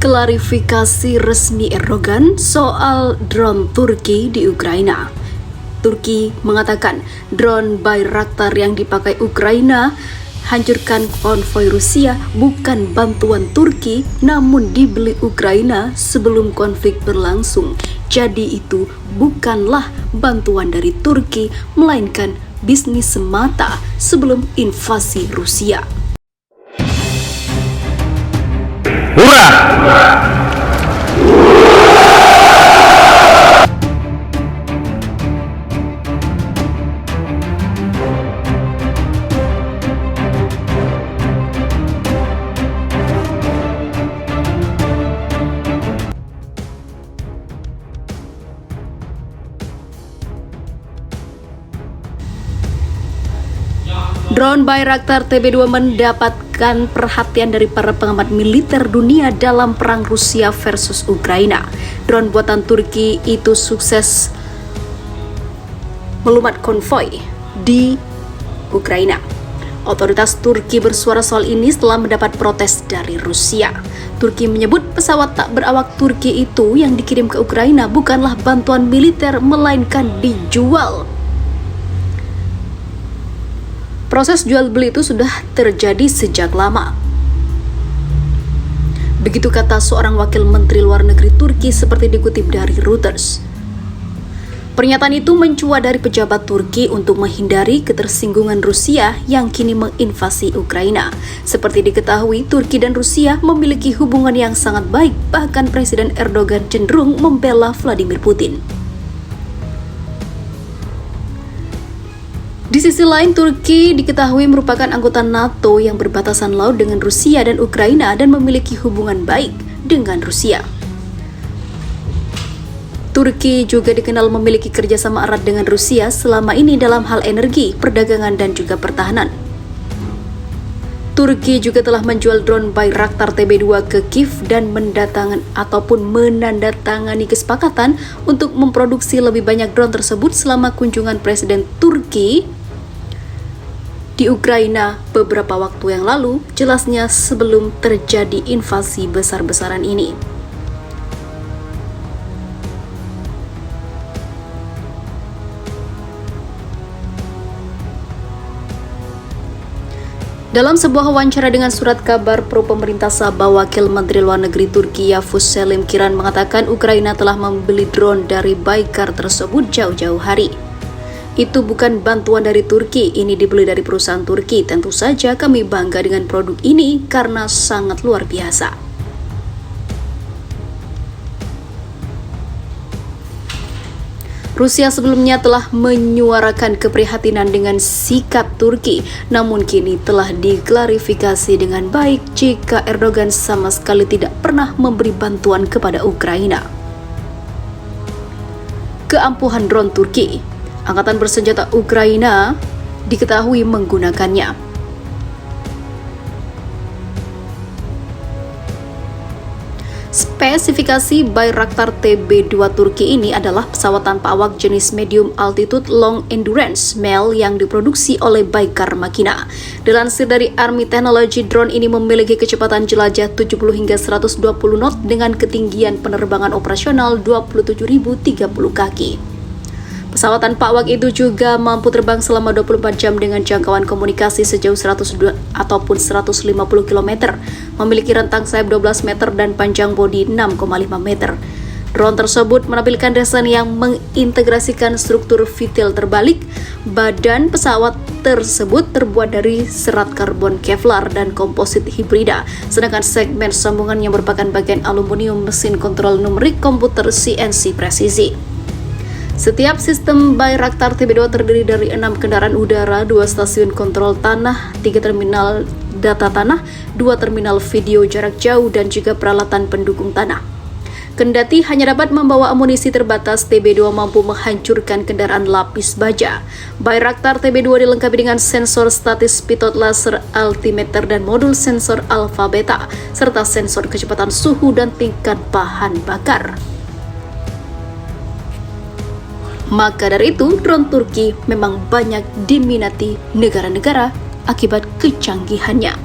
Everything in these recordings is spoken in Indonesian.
Klarifikasi resmi Erdogan soal drone Turki di Ukraina. Turki mengatakan drone Bayraktar yang dipakai Ukraina hancurkan konvoi Rusia bukan bantuan Turki, namun dibeli Ukraina sebelum konflik berlangsung. Jadi itu bukanlah bantuan dari Turki, melainkan bisnis semata sebelum invasi Rusia. Hurrah! Drone Bayraktar TB2 mendapatkan perhatian dari para pengamat militer dunia dalam perang Rusia versus Ukraina. Drone buatan Turki itu sukses melumat konvoi di Ukraina. Otoritas Turki bersuara soal ini setelah mendapat protes dari Rusia. Turki menyebut pesawat tak berawak Turki itu yang dikirim ke Ukraina bukanlah bantuan militer, melainkan dijual. Proses jual beli itu sudah terjadi sejak lama. Begitu kata seorang wakil Menteri Luar Negeri Turki seperti dikutip dari Reuters. Pernyataan itu mencuat dari pejabat Turki untuk menghindari ketersinggungan Rusia yang kini menginvasi Ukraina. Seperti diketahui, Turki dan Rusia memiliki hubungan yang sangat baik, bahkan Presiden Erdogan cenderung membela Vladimir Putin. Di sisi lain, Turki diketahui merupakan anggota NATO yang berbatasan laut dengan Rusia dan Ukraina dan memiliki hubungan baik dengan Rusia. Turki juga dikenal memiliki kerjasama erat dengan Rusia selama ini dalam hal energi, perdagangan, dan juga pertahanan. Turki juga telah menjual drone Bayraktar TB2 ke Kiev dan menandatangani kesepakatan untuk memproduksi lebih banyak drone tersebut selama kunjungan Presiden Turki di Ukraina beberapa waktu yang lalu, jelasnya sebelum terjadi invasi besar-besaran ini. Dalam sebuah wawancara dengan surat kabar pro pemerintah Sabah, Wakil Menteri Luar Negeri Turki Yavuz Selim Kiran mengatakan Ukraina telah membeli drone dari Baykar tersebut jauh-jauh hari. Itu bukan bantuan dari Turki, ini dibeli dari perusahaan Turki. Tentu saja kami bangga dengan produk ini karena sangat luar biasa. Rusia sebelumnya telah menyuarakan keprihatinan dengan sikap Turki, namun kini telah diklarifikasi dengan baik jika Erdogan sama sekali tidak pernah memberi bantuan kepada Ukraina. Keampuhan drone Turki. Angkatan bersenjata Ukraina diketahui menggunakannya. Spesifikasi Bayraktar TB2 Turki ini adalah pesawat tanpa awak jenis medium altitude long endurance MEL yang diproduksi oleh Baykar Makina. Dilansir dari Army Technology, drone ini memiliki kecepatan jelajah 70 hingga 120 knot dengan ketinggian penerbangan operasional 27.030 kaki. Pesawat tanpa awak itu juga mampu terbang selama 24 jam dengan jangkauan komunikasi sejauh 102 ataupun 150 km, memiliki rentang sayap 12 meter dan panjang bodi 6,5 meter. Drone tersebut menampilkan desain yang mengintegrasikan struktur vitil terbalik. Badan pesawat tersebut terbuat dari serat karbon Kevlar dan komposit hibrida, sedangkan segmen sambungan yang merupakan bagian aluminium mesin kontrol numerik komputer CNC presisi. Setiap sistem Bayraktar TB2 terdiri dari 6 kendaraan udara, 2 stasiun kontrol tanah, 3 terminal data tanah, 2 terminal video jarak jauh, dan juga peralatan pendukung tanah. Kendati hanya dapat membawa amunisi terbatas, TB2 mampu menghancurkan kendaraan lapis baja. Bayraktar TB2 dilengkapi dengan sensor statis pitot laser altimeter dan modul sensor alfa beta, serta sensor kecepatan suhu dan tingkat bahan bakar. Maka dari itu, drone Turki memang banyak diminati negara-negara akibat kecanggihannya.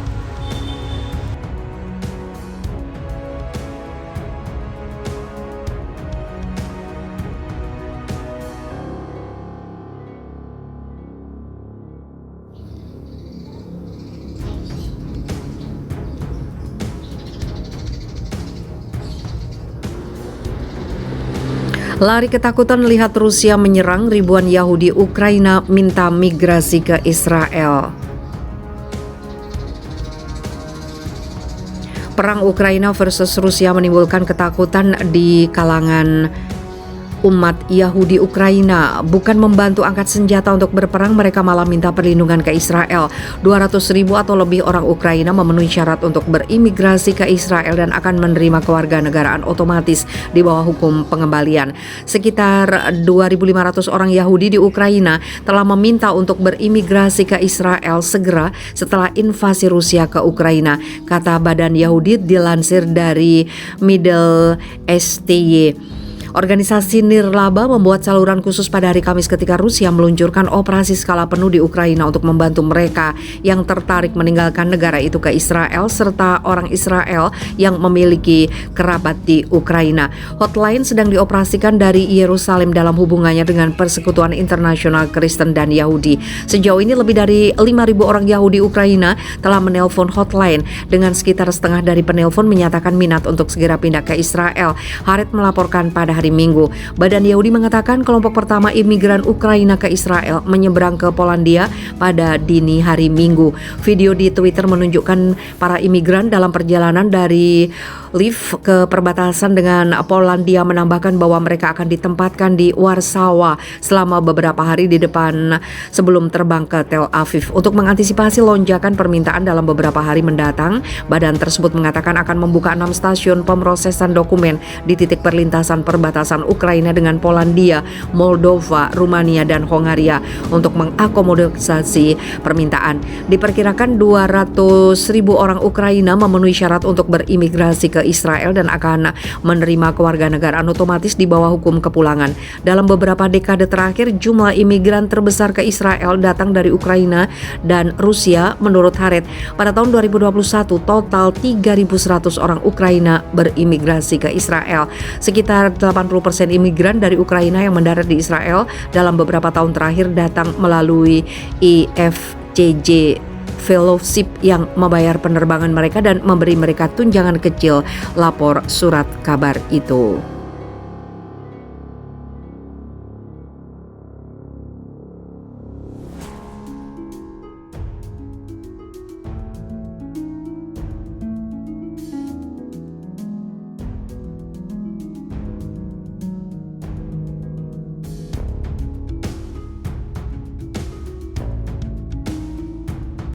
Lari ketakutan lihat Rusia menyerang, ribuan Yahudi Ukraina minta migrasi ke Israel. Perang Ukraina versus Rusia menimbulkan ketakutan di kalangan umat Yahudi Ukraina. Bukan membantu angkat senjata untuk berperang, mereka malah minta perlindungan ke Israel. 200.000 atau lebih orang Ukraina memenuhi syarat untuk berimigrasi ke Israel dan akan menerima kewarganegaraan otomatis di bawah hukum pengembalian. Sekitar 2.500 orang Yahudi di Ukraina telah meminta untuk berimigrasi ke Israel segera setelah invasi Rusia ke Ukraina, kata Badan Yahudi dilansir dari Middle STY. Organisasi Nirlaba membuat saluran khusus pada hari Kamis ketika Rusia meluncurkan operasi skala penuh di Ukraina untuk membantu mereka yang tertarik meninggalkan negara itu ke Israel serta orang Israel yang memiliki kerabat di Ukraina. Hotline sedang dioperasikan dari Yerusalem dalam hubungannya dengan Persekutuan Internasional Kristen dan Yahudi. Sejauh ini lebih dari 5.000 orang Yahudi Ukraina telah menelpon hotline dengan sekitar setengah dari penelpon menyatakan minat untuk segera pindah ke Israel. Haaretz melaporkan pada hari Minggu. Badan Yahudi mengatakan kelompok pertama imigran Ukraina ke Israel menyeberang ke Polandia pada dini hari Minggu. Video di Twitter menunjukkan para imigran dalam perjalanan dari Lviv ke perbatasan dengan Polandia, menambahkan bahwa mereka akan ditempatkan di Warsawa selama beberapa hari di depan sebelum terbang ke Tel Aviv. Untuk mengantisipasi lonjakan permintaan dalam beberapa hari mendatang, badan tersebut mengatakan akan membuka 6 stasiun pemrosesan dokumen di titik perlintasan perbatasan Ukraina dengan Polandia, Moldova, Rumania, dan Hongaria untuk mengakomodasi permintaan. Diperkirakan 200.000 orang Ukraina memenuhi syarat untuk berimigrasi ke Israel dan akan menerima kewarganegaraan otomatis di bawah hukum kepulangan. Dalam beberapa dekade terakhir, jumlah imigran terbesar ke Israel datang dari Ukraina dan Rusia. Menurut Haaretz, pada tahun 2021 total 3.100 orang Ukraina berimigrasi ke Israel. Sekitar 80% imigran dari Ukraina yang mendarat di Israel dalam beberapa tahun terakhir datang melalui IFCJ Fellowship yang membayar penerbangan mereka dan memberi mereka tunjangan kecil, lapor surat kabar itu.